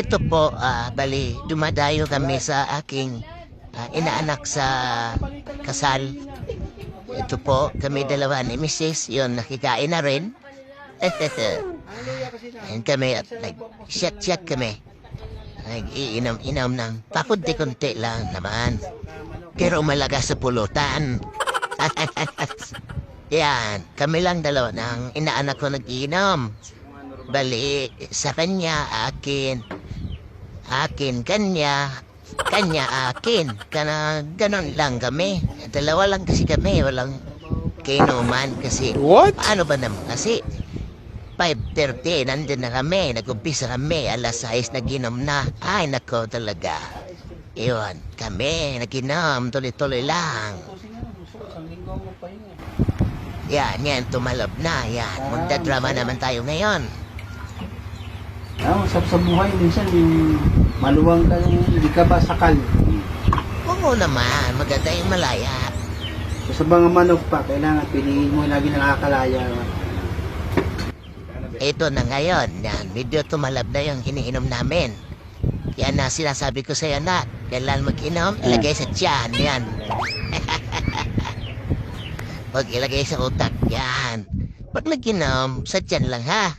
Ito po, bali, dumadayo kami sa aking inaanak sa kasal. Ito po, kami dalawa ni Mrs. Yun, nakikain na rin. Ayan kami at nag-shot kami. Nag-iinom-inom ng pakunti-kunti lang naman. Pero malaga sa pulutan. Yan, kami lang dalawa ng inaanak ko nag-iinom. Bali, sa kanya, akin, kanya, akin. Ganon lang kami. Dalawa lang kasi kami, walang kainuman kasi. What? Paano ba naman kasi? 5:30, nandun na kami. Nag-umpisa kami, alas 6 naginom na. Ay, nako talaga. Iyon, kami, naginom, tuloy-tuloy lang. Yan, tumalab na, yan. Magdadrama naman tayo ngayon. Sa buhay, minsan yung maluwang ka, hindi ka ba sakal? Oo naman, maganda yung malaya. Sa mga manok pa, kailangan piliin mo lagi nakakalaya. Ito na ngayon, yan, medyo tumalab na yung iniinom namin. Yan na sinasabi ko sa'yo na, kailan mag-inom, ilagay sa tiyan, yan. Huwag ilagay sa utak, yan. Pag nag-inom, sa tiyan lang ha.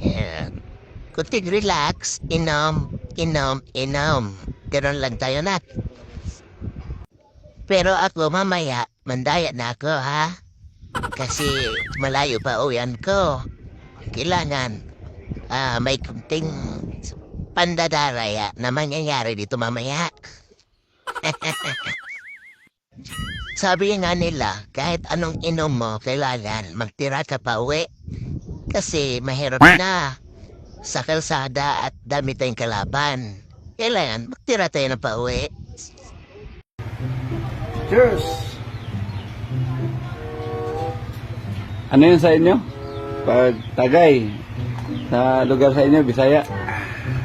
Yan. Kunting relax, inom. Ganon lang tayo na. Pero ako mamaya, mandaya na ako ha. Kasi malayo pa uwian ko. Kailangan may kunting pandadaraya na mangyayari dito mamaya. Sabi nga nila, kahit anong inom mo, kailangan magtira ka pa uwi. Kasi mahirap na sa kalsada at dami tayong kalaban. Kailangan magtira tayo na pa uwi. Cheers! Ano yun sa inyo? Pag Tagay. Sa lugar sa inyo, Bisaya.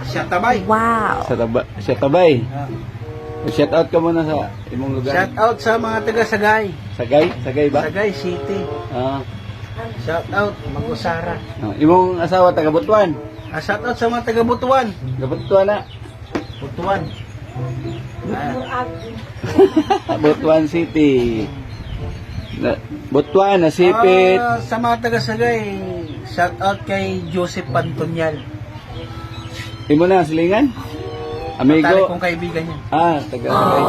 Siya tabay. Siya Tabay. Shout out ka muna sa imong lugar. Shout out sa mga taga Sagay. Sagay ba? Sagay City. Ah. Shout out, Magusara. Imong asawa taga Butuan. Shout out sa mga taga Butuan. Butuan na. Butuan. Butuan City. Butuan na Sipit. Sa mga taga Sagay, shout out kay Joseph Pantonyal. Imo na silingan? Tali Amigo. kong kaibigan niya. Taga Sagay.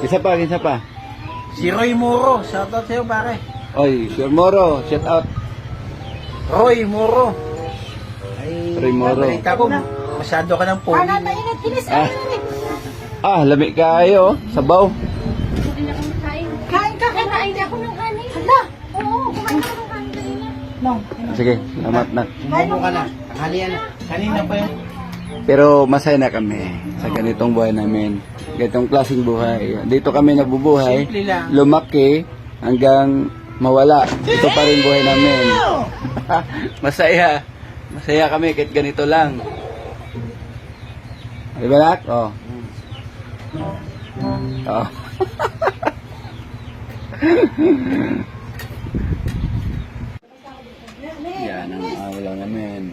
Isa pa. Si Roy Moro, shout out sa'yo pare. Oy, Sir Moro, shout out. Roy Moro. Ay, Roy Moro. balita ko, masyado ka ng pogi. Lami kayo, sabaw. Kain ka, kinain ako ng kanin. Hala, oo, kumain ako ng kanin kanina. No. Sige, salamat na. Mabo ka na, tanghalian na. Kanina pa yun. Pero masaya na kami sa ganitong buhay namin. Ganitong klaseng buhay. Dito kami nabubuhay, Simple lang. lumaki, hanggang mawala. Ito pa rin buhay namin. Masaya. Masaya kami kahit ganito lang. Di ba, Nak? Oh. Oh. Yan ang awala namin.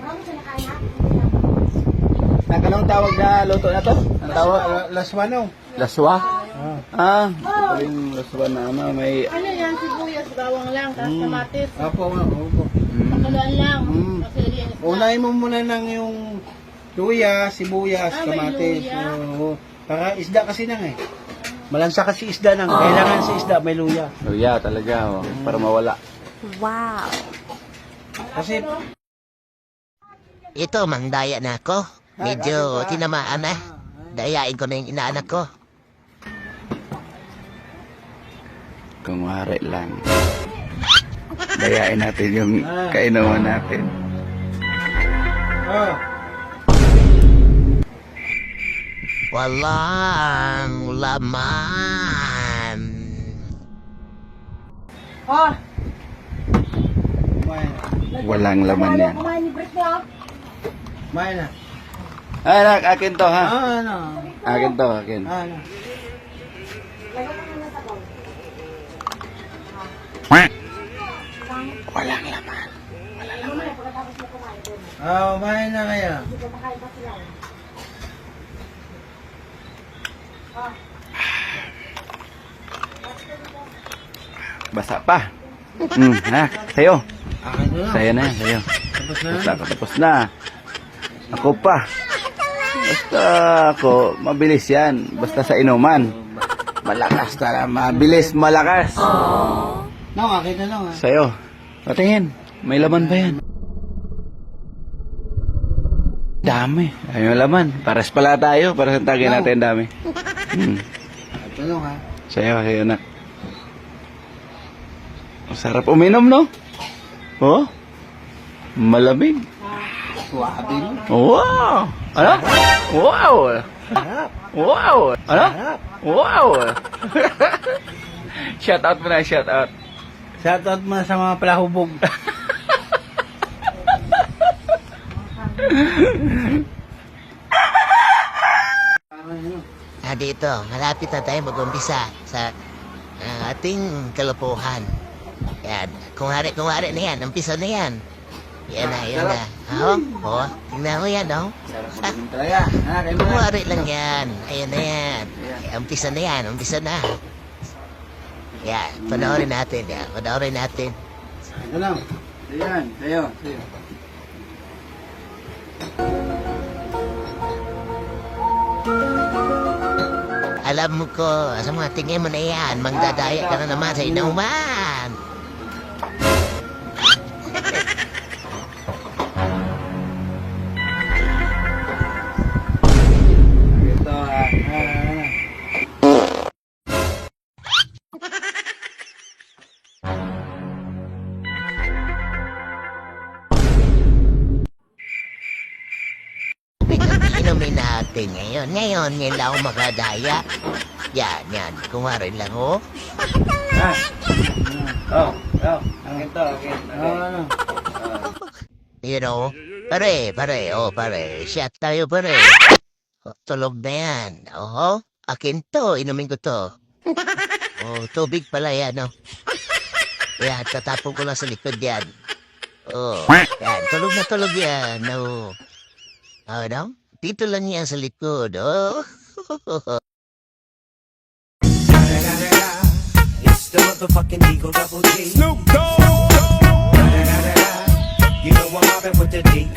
Anong tawag na luto na to? Ang tawag? Laswano. Laswa? Ito pa rin laswa na ano, may... Ano yan, sibuyas, bawang lang, tapos kamatis. Opo. Pakaluan lang. Kasi Unahin mo muna ng yung luya, sibuyas, may kamatis. luya. Oo. Para isda kasi nang Malansa kasi isda nang. Kailangan sa isda may luya. Luya talaga, para mawala. Kasi Ito, mangdaya na ako. Medyo tinamaan na. Dayain ko na yung inaanak ko. Kung maaari lang. Dayain natin yung kainuman natin. Walang laman. Walang laman yan. kumain ni Brett niya. may na. Anak, akin to ha. Ano? Akin to, akin. Ano? Walang laman. Mamaya, pagkatapos mo kumain. Kumain na kaya. Basa pa. Ha? Sa'yo. Akin na lang. Sa'yo na yan, sa'yo. Tapos na. Basta ka, tapos na. Ako pa. Basta ako, mabilis yan. Basta sa inuman. Malakas na, mabilis, malakas. No, akin na lang ha. Sa'yo. Patingin, may laman ba yan? Dami. Ayun laman. Pares pala tayo. Para sa tagay natin dami. Ito lang ha. Sa'yo na. Ang sarap uminom, no? Oh? Malamig. Suwabe mo. Wow! Ano? Wow! Wow! Ano? Wow! Shout out mo na, shout out. Shoutout mo sa mga palahubog. Dito, malapit na tayo mag-umpisa sa ating kalokohan. Yan, kung hari na yan, umpisa na yan. Yan na, yan na. Tingnan mo yan, Talaga. Kain Kung hari lang yan, ayan na yan. Umpisa na yan, umpisa na. Yan, panoorin natin, yan, panoorin natin. Ito lang. Ayan, sa'yo. Alam mo ko, sa mga tingin mo na yan, magdadaya ka na naman sa inuman. Ito, Inumin natin ngayon. Ngayon, yan lang ako makadaya. Yan. Kumari lang, Oh, akin to, akin. You know, pare, shot tayo, pare. Tulog na yan. Akin to, inumin ko to. Tubig pala yan, Yan, tatapon ko lang sa likod yan. Yan, tulog yan, Dito lang yan sa likod, It's the motherfucking Eagle Double G. Snoop Dogg. You know I'm mobbing with the D.